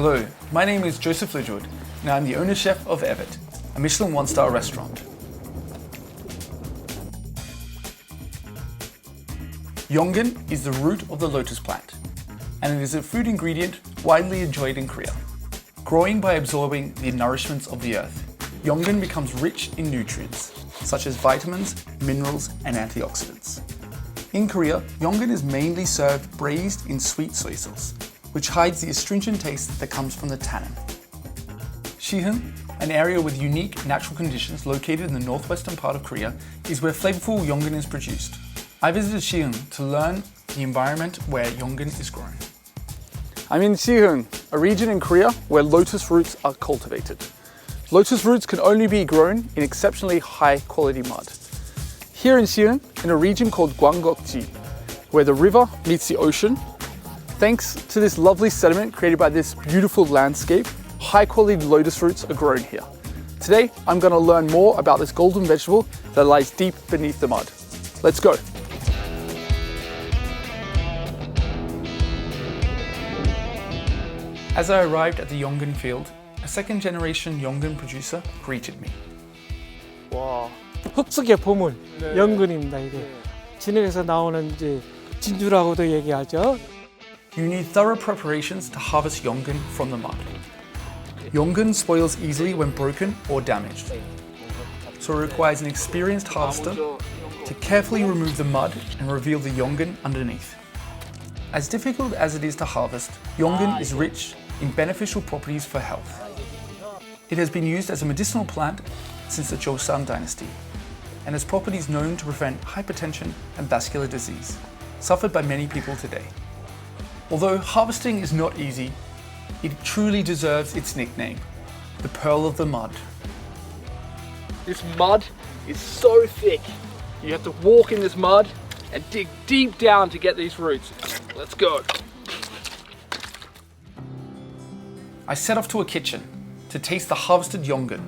Hello, my name is Joseph Lijoud, and I'm the owner chef of e빗, a Michelin one-star restaurant. Yeongeun is the root of the lotus plant, and it is a food ingredient widely enjoyed in Korea. Growing by absorbing the nourishments of the earth, Yeongeun becomes rich in nutrients, such as vitamins, minerals, and antioxidants. In Korea, Yeongeun is mainly served braised in sweet soy sauce, which hides the astringent taste that comes from the tannin. Siheon, an area with unique natural conditions located in the northwestern part of Korea, is where flavorful Yeongeun is produced. I visited Siheon to learn the environment where Yeongeun is grown. I'm in Siheon, a region in Korea where lotus roots are cultivated. Lotus roots can only be grown in exceptionally high quality mud. Here in Siheon, in a region called Gwanggokji, where the river meets the ocean, thanks to this lovely sediment created by this beautiful landscape, high quality lotus roots are grown here. Today, I'm going to learn more about this golden vegetable that lies deep beneath the mud. Let's go. As I arrived at the Yeongeun field, a second generation Yeongeun producer greeted me. 와, 흡수계 보물 연근입니다. 이게 진흙에서 나오는 이제 진주라고도 얘기하죠. You need thorough preparations to harvest Yeongeun from the mud. Yeongeun spoils easily when broken or damaged, so it requires an experienced harvester to carefully remove the mud and reveal the Yeongeun underneath. As difficult as it is to harvest, Yeongeun is rich in beneficial properties for health. It has been used as a medicinal plant since the Joseon dynasty, and has properties known to prevent hypertension and vascular disease, suffered by many people today. Although harvesting is not easy, it truly deserves its nickname, the Pearl of the Mud. This mud is so thick. You have to walk in this mud and dig deep down to get these roots. Let's go. I set off to a kitchen to taste the harvested Yeongeun.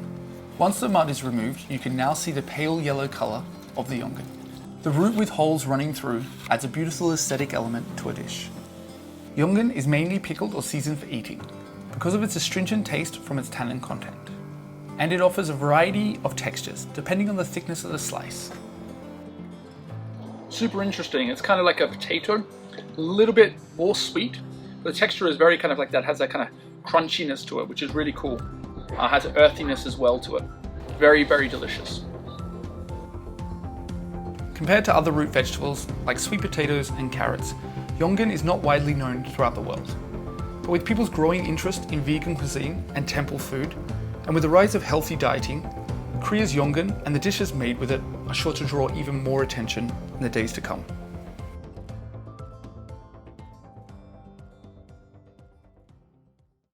Once the mud is removed, you can now see the pale yellow color of the Yeongeun. The root with holes running through adds a beautiful aesthetic element to a dish. Yeongeun is mainly pickled or seasoned for eating because of its astringent taste from its tannin content. And it offers a variety of textures depending on the thickness of the slice. Super interesting. It's kind of like a potato, a little bit more sweet. But the texture is very kind of like that, has that kind of crunchiness to it, which is really cool. Has earthiness as well to it. Very, very delicious. Compared to other root vegetables like sweet potatoes and carrots, Yeongeun is not widely known throughout the world. But with people's growing interest in vegan cuisine and temple food, and with the rise of healthy dieting, Korea's Yeongeun and the dishes made with it are sure to draw even more attention in the days to come.